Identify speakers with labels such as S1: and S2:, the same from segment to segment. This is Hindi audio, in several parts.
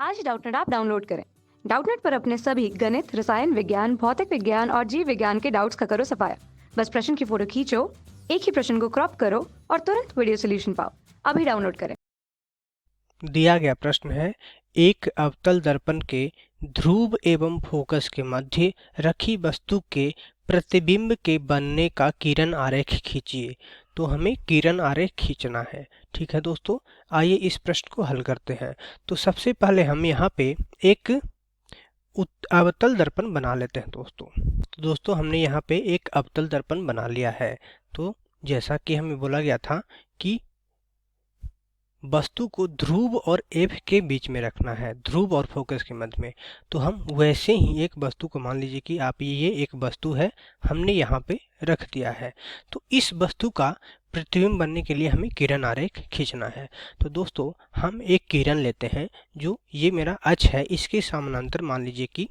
S1: आज डाउटनेट ऐप डाउनलोड करें। डाउटनेट पर अपने सभी गणित, रसायन विज्ञान, भौतिक विज्ञान और जीव विज्ञान के डाउट्स का करो सफाया। बस प्रश्न की फोटो खींचो, एक ही प्रश्न को क्रॉप करो और तुरंत वीडियो सोल्यूशन पाओ। अभी डाउनलोड करें।
S2: दिया गया प्रश्न है, एक अवतल दर्पण के ध्रुव एवं फोकस के मध्य रखी वस्तु के प्रतिबिंब के बनने का किरण आरेख खींचिए। तो हमें किरण आरेख खींचना है। ठीक है दोस्तों, आइए इस प्रश्न को हल करते हैं। तो सबसे पहले हम यहाँ पे एक अवतल दर्पण बना लेते हैं दोस्तों। तो दोस्तों हमने यहाँ पे एक अवतल दर्पण बना लिया है। तो जैसा कि हमें बोला गया था कि वस्तु को ध्रुव और एफ के बीच में रखना है, ध्रुव और फोकस के मध्य में। तो हम वैसे ही एक वस्तु को मान लीजिए कि आप ये एक वस्तु है, हमने यहाँ पे रख दिया है। तो इस वस्तु का प्रतिबिंब बनने के लिए हमें किरण आरेख खींचना है। तो दोस्तों हम एक किरण लेते हैं जो ये मेरा अक्ष है, इसके समानांतर मान लीजिए कि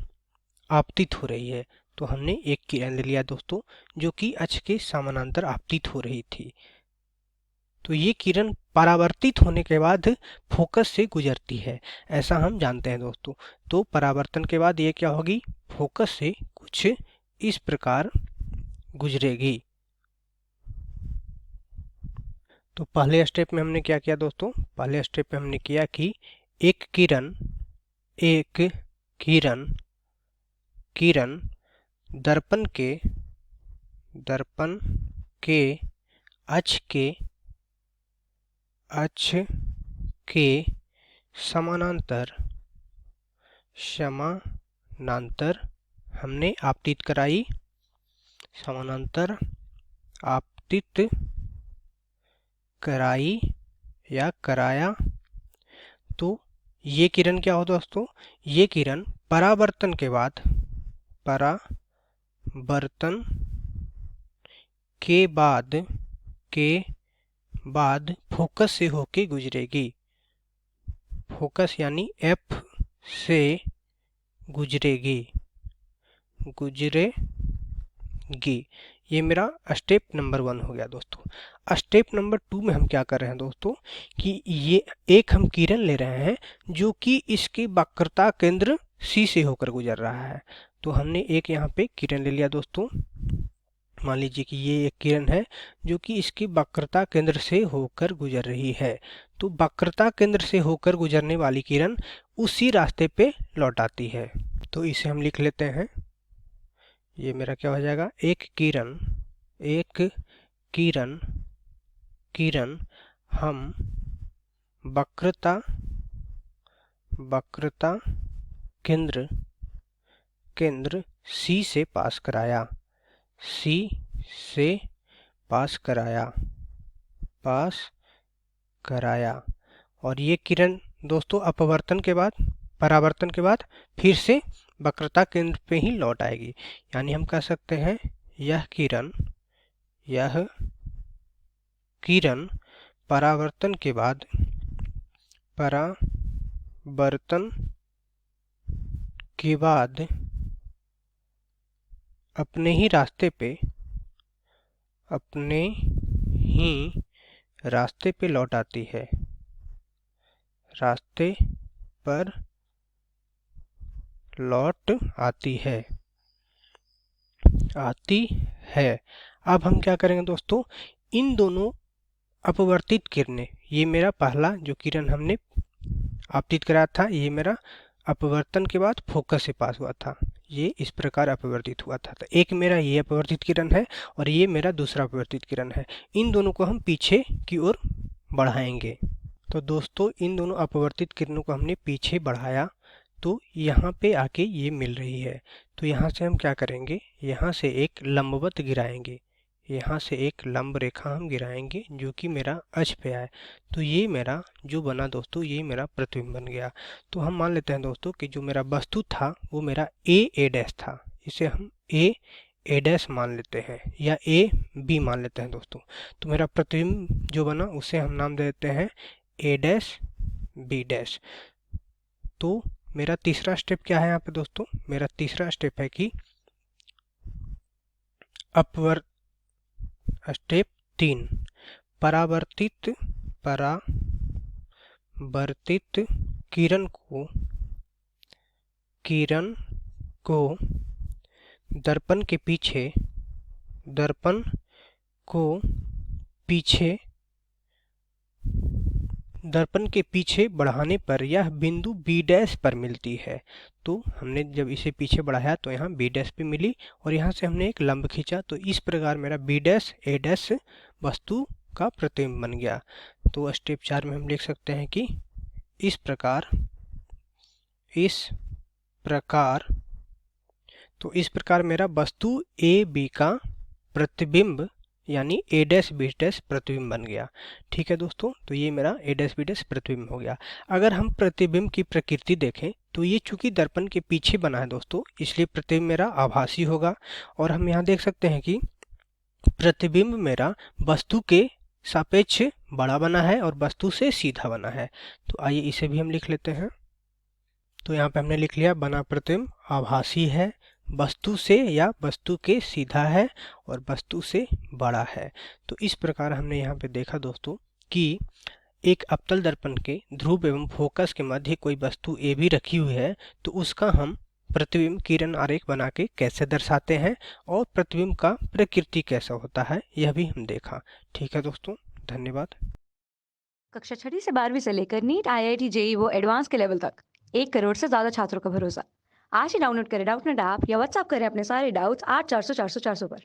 S2: आपतित हो रही है। तो हमने एक किरण ले लिया दोस्तों जो कि अक्ष के समानांतर आपतित हो रही थी। तो ये किरण परावर्तित होने के बाद फोकस से गुजरती है, ऐसा हम जानते हैं दोस्तों। तो परावर्तन के बाद ये क्या होगी, फोकस से कुछ इस प्रकार गुजरेगी। तो पहले स्टेप में हमने क्या किया दोस्तों, पहले स्टेप में हमने किया कि एक किरण किरण दर्पण के अक्ष के समानांतर हमने आपतित कराई, समानांतर आपतित कराई या कराया। तो ये किरण क्या हो दोस्तों, ये किरण परावर्तन के बाद फोकस से होके गुजरेगी, फोकस यानी एफ से गुजरेगी। ये मेरा स्टेप नंबर 1 हो गया दोस्तों। स्टेप नंबर 2 में हम क्या कर रहे हैं दोस्तों कि ये एक हम किरण ले रहे हैं जो कि इसकी वक्रता केंद्र सी से होकर गुजर रहा है। तो हमने एक यहाँ पे किरण ले लिया दोस्तों, मान लीजिए कि ये एक किरण है जो कि इसकी वक्रता केंद्र से होकर गुजर रही है। तो वक्रता केंद्र से होकर गुजरने वाली किरण उसी रास्ते पे लौट आती है। तो इसे हम लिख लेते हैं, ये मेरा क्या हो जाएगा, एक किरण हम वक्रता केंद्र सी से पास कराया और ये किरण दोस्तों परावर्तन के बाद फिर से वक्रता केंद्र पे ही लौट आएगी। यानी हम कह सकते हैं यह किरण परावर्तन के बाद अपने ही रास्ते पे लौट आती है, रास्ते पर लौट आती है। अब हम क्या करेंगे दोस्तों, इन दोनों अपवर्तित किरणें, ये मेरा पहला जो किरण हमने आपतित कराया था, ये मेरा अपवर्तन के बाद फोकस से पास हुआ था, ये इस प्रकार अपवर्तित हुआ था। तो एक मेरा ये अपवर्तित किरण है और ये मेरा दूसरा अपवर्तित किरण है। इन दोनों को हम पीछे की ओर बढ़ाएंगे। तो दोस्तों इन दोनों अपवर्तित किरणों को हमने पीछे बढ़ाया, तो यहाँ पे आके ये मिल रही है। तो यहाँ से हम क्या करेंगे, यहाँ से एक लंबवत गिराएंगे, यहाँ से एक लंब रेखा हम गिराएंगे जो कि मेरा अक्ष पे आए। तो ये मेरा जो बना दोस्तों, ये मेरा प्रतिबिंब बन गया। तो हम मान लेते हैं दोस्तों कि जो मेरा वस्तु था वो मेरा ए डैश था, इसे हम ए डैश मान लेते हैं या ए बी मान लेते हैं दोस्तों। तो मेरा प्रतिबिंब जो बना उसे हम नाम दे देते हैं ए डैश बी डैश। तो मेरा तीसरा स्टेप क्या है यहाँ पे दोस्तों, मेरा तीसरा स्टेप है कि स्टेप 3 परावर्तित किरण को किरण को दर्पण के पीछे बढ़ाने पर यह बिंदु बी डैश पर मिलती है। तो हमने जब इसे पीछे बढ़ाया तो यहाँ बी डैश पे मिली और यहाँ से हमने एक लंब खींचा तो इस प्रकार मेरा बी डैश ए डैश वस्तु का प्रतिबिंब बन गया। तो स्टेप 4 में हम लिख सकते हैं कि इस प्रकार मेरा वस्तु ए बी का प्रतिबिंब यानी ए डैश बी डैश प्रतिबिंब बन गया। ठीक है दोस्तों, तो ये मेरा ए डैश बी डैश प्रतिबिंब हो गया। अगर हम प्रतिबिंब की प्रकृति देखें तो ये चूंकि दर्पण के पीछे बना है दोस्तों, इसलिए प्रतिबिंब मेरा आभासी होगा। और हम यहाँ देख सकते हैं कि प्रतिबिंब मेरा वस्तु के सापेक्ष बड़ा बना है और वस्तु से सीधा बना है। तो आइए इसे भी हम लिख लेते हैं। तो यहाँ पे हमने लिख लिया बना प्रतिबिंब आभासी है, वस्तु से या वस्तु के सीधा है और वस्तु से बड़ा है। तो इस प्रकार हमने यहाँ पे देखा दोस्तों कि एक अवतल दर्पण के ध्रुव एवं फोकस के मध्य कोई वस्तु ए भी रखी हुई है तो उसका हम प्रतिबिंब किरण आरेख बना के कैसे दर्शाते हैं और प्रतिबिंब का प्रकृति कैसा होता है यह भी हम देखा। ठीक है दोस्तों, धन्यवाद।
S1: कक्षा 6वीं से 12वीं से लेकर नीट, IIT, JEE वो एडवांस के लेवल तक 1 करोड़ से ज्यादा छात्रों का भरोसा। आज ही डाउनलोड करें डाउटनेट ऐप या व्हाट्सएप करें अपने सारे डाउट्स 8400 400 400 पर।